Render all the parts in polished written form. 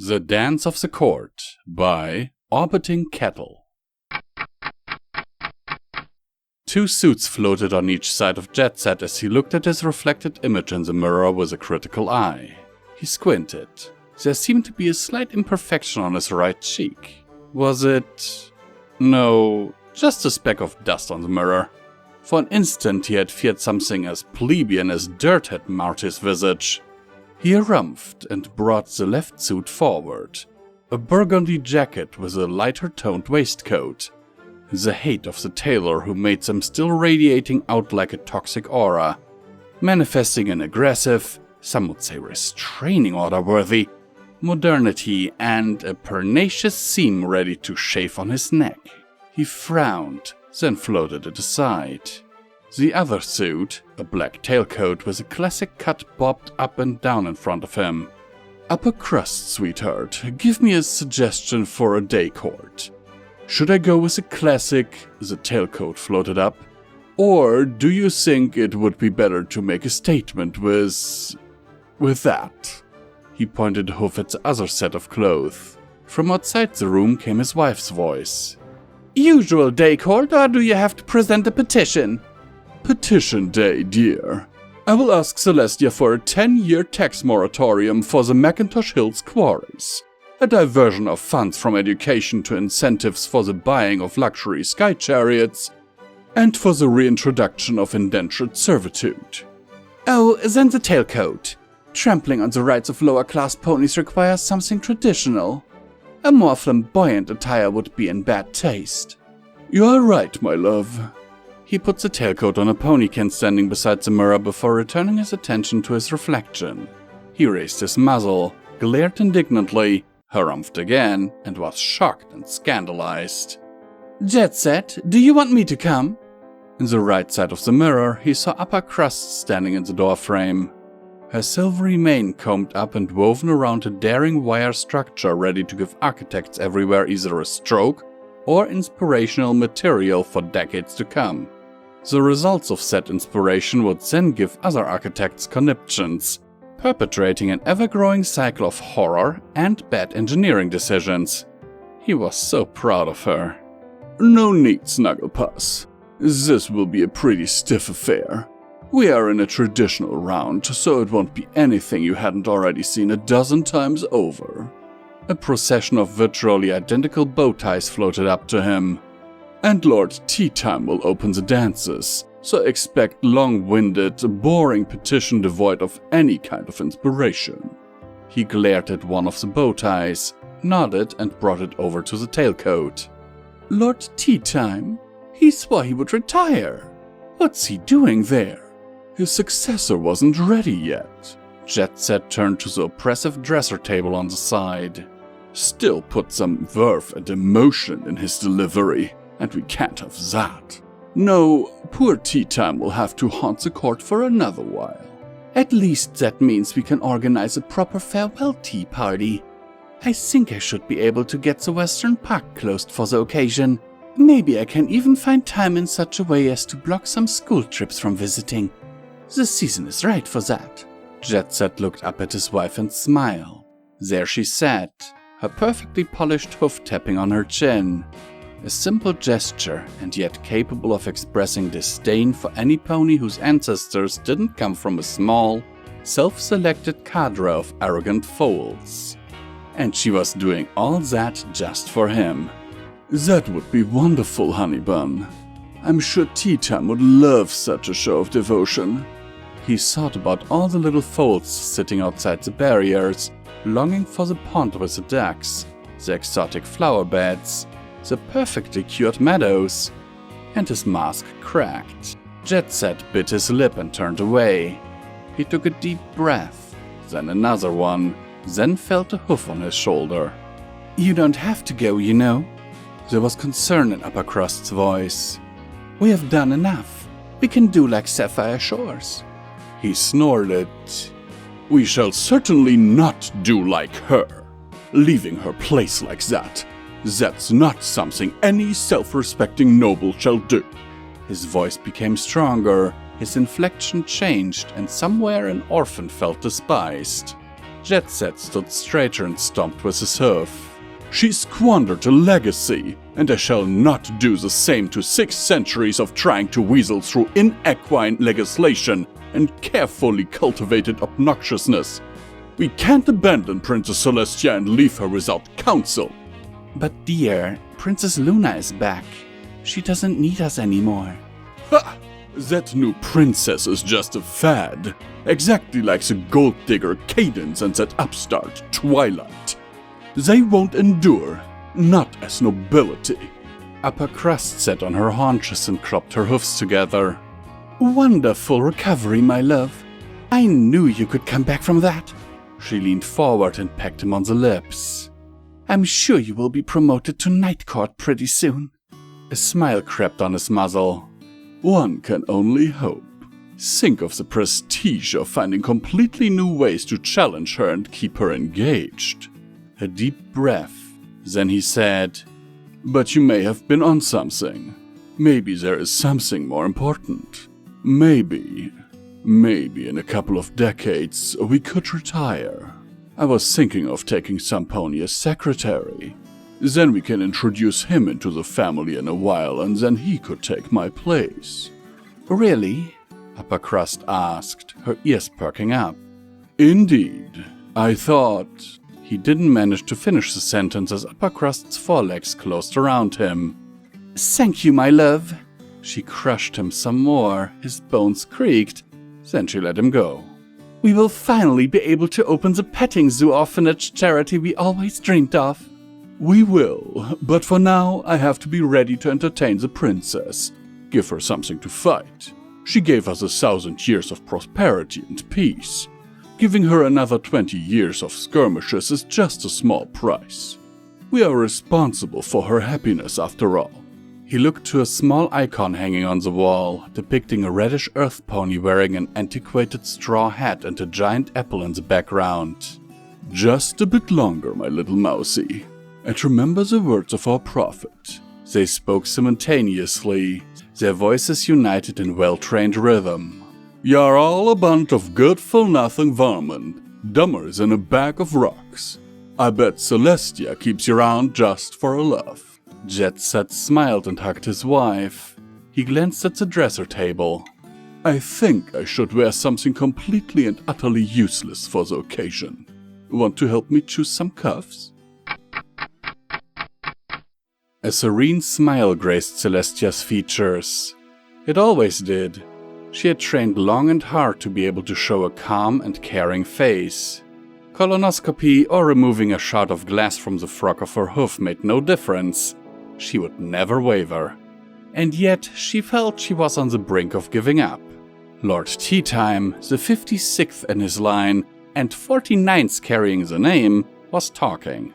The Dance of the Court by Orbiting Kettle. Two suits floated on each side of Jet Set as he looked at his reflected image in the mirror with a critical eye. He squinted. There seemed to be a slight imperfection on his right cheek. Was it... No, just a speck of dust on the mirror. For an instant he had feared something as plebeian as dirt had marred his visage. He harumphed and brought the left suit forward. A burgundy jacket with a lighter-toned waistcoat. The hate of the tailor who made them still radiating out like a toxic aura. Manifesting an aggressive, some would say restraining order worthy, modernity and a pernicious seam ready to shave on his neck. He frowned, then floated it aside. The other suit, a black tailcoat with a classic cut bobbed up and down in front of him. Upper crust, sweetheart, give me a suggestion for a day court. Should I go with a classic, the tailcoat floated up, or do you think it would be better to make a statement with that? He pointed hoof at the other set of clothes. From outside the room came his wife's voice. Usual day court, or do you have to present a petition? Petition day, dear. I will ask Celestia for a 10-year tax moratorium for the Macintosh Hills quarries. A diversion of funds from education to incentives for the buying of luxury sky chariots, and for the reintroduction of indentured servitude. Oh, then the tailcoat. Trampling on the rights of lower-class ponies requires something traditional. A more flamboyant attire would be in bad taste. You are right, my love. He put the tailcoat on a ponykin standing beside the mirror before returning his attention to his reflection. He raised his muzzle, glared indignantly, harumphed again, and was shocked and scandalized. Jet Set, do you want me to come? In the right side of the mirror, he saw Upper Crust standing in the doorframe. Her silvery mane combed up and woven around a daring wire structure ready to give architects everywhere either a stroke or inspirational material for decades to come. The results of said inspiration would then give other architects conniptions, perpetrating an ever-growing cycle of horror and bad engineering decisions. He was so proud of her. No need, Snugglepuss. This will be a pretty stiff affair. We are in a traditional round, so it won't be anything you hadn't already seen a dozen times over. A procession of virtually identical bow ties floated up to him. And Lord Tea Time will open the dances, so expect long-winded, boring petition devoid of any kind of inspiration. He glared at one of the bow ties, nodded and brought it over to the tailcoat. Lord Tea Time? He swore he would retire. What's he doing there? His successor wasn't ready yet. Jet Set turned to the oppressive dresser table on the side. Still put some verve and emotion in his delivery, and we can't have that. No, poor Tea Time will have to haunt the court for another while. At least that means we can organize a proper farewell tea party. I think I should be able to get the Western Park closed for the occasion. Maybe I can even find time in such a way as to block some school trips from visiting. The season is right for that. Jet Set looked up at his wife and smiled. There she sat, her perfectly polished hoof tapping on her chin. A simple gesture, and yet capable of expressing disdain for any pony whose ancestors didn't come from a small, self-selected cadre of arrogant foals. And she was doing all that just for him. That would be wonderful, honey bun. I'm sure Tea Time would love such a show of devotion. He thought about all the little foals sitting outside the barriers, longing for the pond with the ducks, the exotic flower beds, the perfectly cured meadows, and his mask cracked. Jet Set bit his lip and turned away. He took a deep breath, then another one, then felt a hoof on his shoulder. You don't have to go, you know. There was concern in Upper Crust's voice. We have done enough. We can do like Sapphire Shores. He snorted. We shall certainly not do like her. Leaving her place like that. That's not something any self-respecting noble shall do. His voice became stronger, his inflection changed, and somewhere an orphan felt despised. Jet Set stood straighter and stomped with his hoof. She squandered a legacy, and I shall not do the same to 6 centuries of trying to weasel through inequine legislation and carefully cultivated obnoxiousness. We can't abandon Princess Celestia and leave her without counsel. But dear, Princess Luna is back. She doesn't need us anymore. Ha! That new princess is just a fad. Exactly like the gold digger Cadence and that upstart Twilight. They won't endure, not as nobility. Upper Crust sat on her haunches and cropped her hoofs together. Wonderful recovery, my love. I knew you could come back from that. She leaned forward and pecked him on the lips. I'm sure you will be promoted to Night Court pretty soon. A smile crept on his muzzle. One can only hope. Think of the prestige of finding completely new ways to challenge her and keep her engaged. A deep breath. Then he said, But you may have been on something. Maybe there is something more important. Maybe in a couple of decades we could retire. I was thinking of taking some pony as secretary. Then we can introduce him into the family in a while, and then he could take my place. Really? Upper Crust asked, her ears perking up. Indeed. I thought... He didn't manage to finish the sentence as Upper Crust's forelegs closed around him. Thank you, my love. She crushed him some more. His bones creaked. Then she let him go. We will finally be able to open the petting zoo orphanage charity we always dreamed of. We will, but for now I have to be ready to entertain the princess. Give her something to fight. She gave us 1,000 years of prosperity and peace. Giving her another 20 years of skirmishes is just a small price. We are responsible for her happiness after all. He looked to a small icon hanging on the wall, depicting a reddish earth pony wearing an antiquated straw hat and a giant apple in the background. Just a bit longer, my little mousie. And remember the words of our prophet. They spoke simultaneously, their voices united in well-trained rhythm. You're all a bunch of good-for-nothing vermin, dumber than a bag of rocks. I bet Celestia keeps you around just for a laugh. Jet Set smiled and hugged his wife. He glanced at the dresser table. I think I should wear something completely and utterly useless for the occasion. Want to help me choose some cuffs? A serene smile graced Celestia's features. It always did. She had trained long and hard to be able to show a calm and caring face. Colonoscopy or removing a shard of glass from the frock of her hoof made no difference. She would never waver. And yet she felt she was on the brink of giving up. Lord Teatime, the 56th in his line and 49th carrying the name, was talking.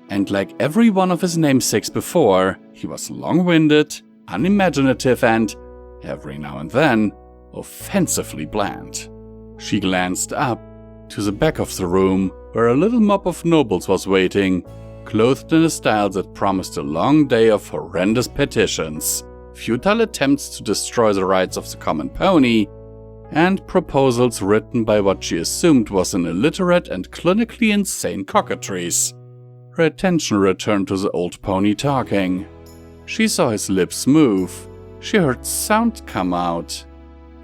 And like every one of his namesakes before, he was long-winded, unimaginative and, every now and then, offensively bland. She glanced up to the back of the room, where a little mob of nobles was waiting, clothed in a style that promised a long day of horrendous petitions, futile attempts to destroy the rights of the common pony, and proposals written by what she assumed was an illiterate and clinically insane cockatrice. Her attention returned to the old pony talking. She saw his lips move, she heard sound come out,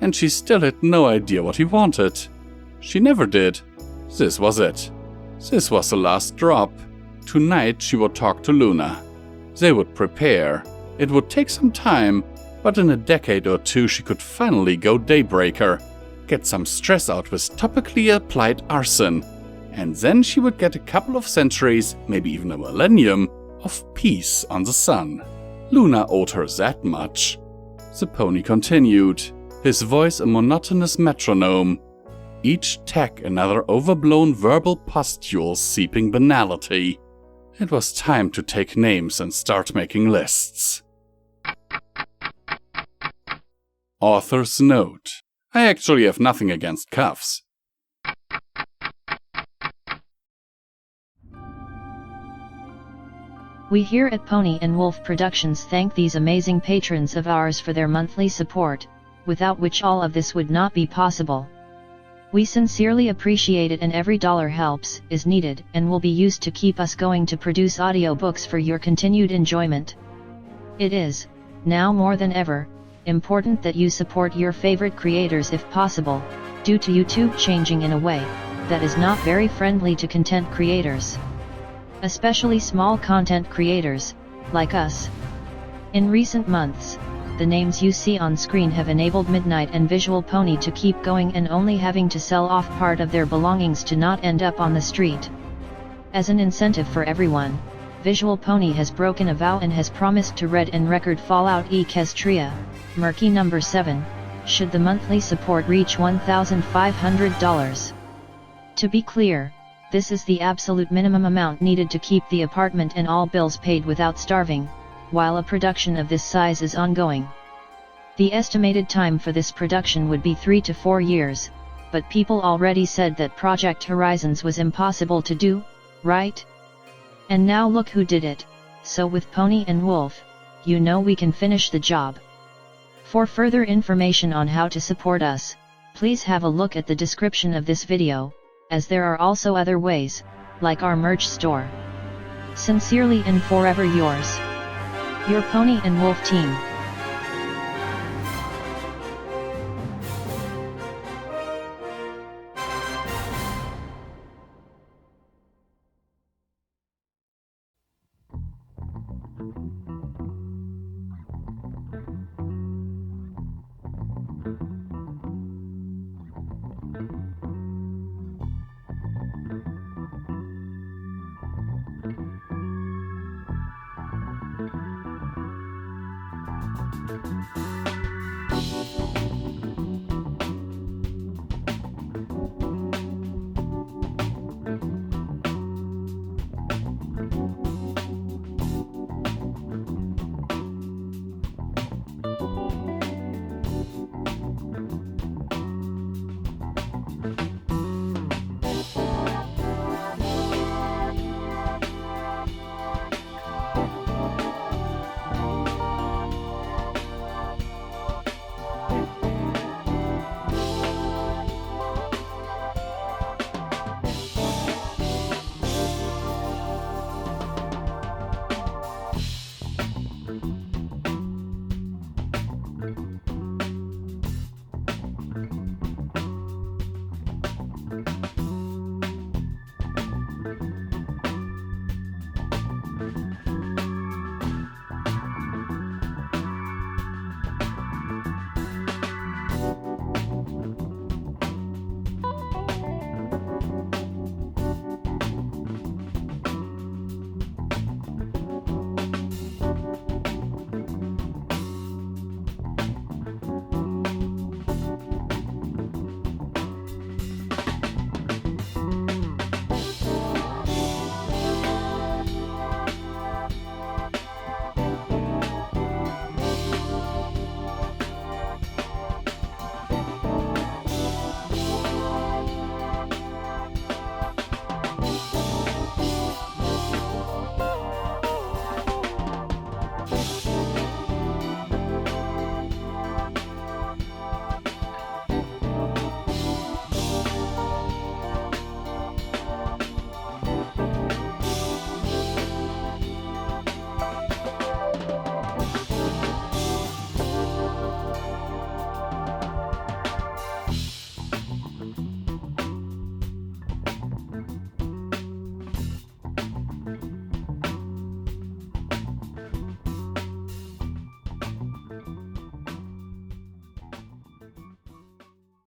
and she still had no idea what he wanted. She never did. This was it. This was the last drop. Tonight she would talk to Luna. They would prepare. It would take some time, but in a decade or two she could finally go Daybreaker, get some stress out with topically applied arson, and then she would get a couple of centuries, maybe even a millennium, of peace on the sun. Luna owed her that much. The pony continued, his voice a monotonous metronome, each tack another overblown verbal pustule seeping banality. It was time to take names and start making lists. Author's note. I actually have nothing against cuffs. We here at Pony&Wolf Productions thank these amazing patrons of ours for their monthly support, without which all of this would not be possible. We sincerely appreciate it, and every dollar helps, is needed, and will be used to keep us going to produce audiobooks for your continued enjoyment. It is, now more than ever, important that you support your favorite creators if possible, due to YouTube changing in a way that is not very friendly to content creators. Especially small content creators, like us. In recent months, the names you see on screen have enabled Midnight and Visual Pony to keep going and only having to sell off part of their belongings to not end up on the street. As an incentive for everyone, Visual Pony has broken a vow and has promised to read and record Fallout Equestria, Murky number 7, should the monthly support reach $1,500. To be clear, this is the absolute minimum amount needed to keep the apartment and all bills paid without starving, while a production of this size is ongoing. The estimated time for this production would be 3 to 4 years, but people already said that Project Horizons was impossible to do, right? And now look who did it, so with Pony&Wolf, you know we can finish the job. For further information on how to support us, please have a look at the description of this video, as there are also other ways, like our merch store. Sincerely and forever yours, your Pony&Wolf team.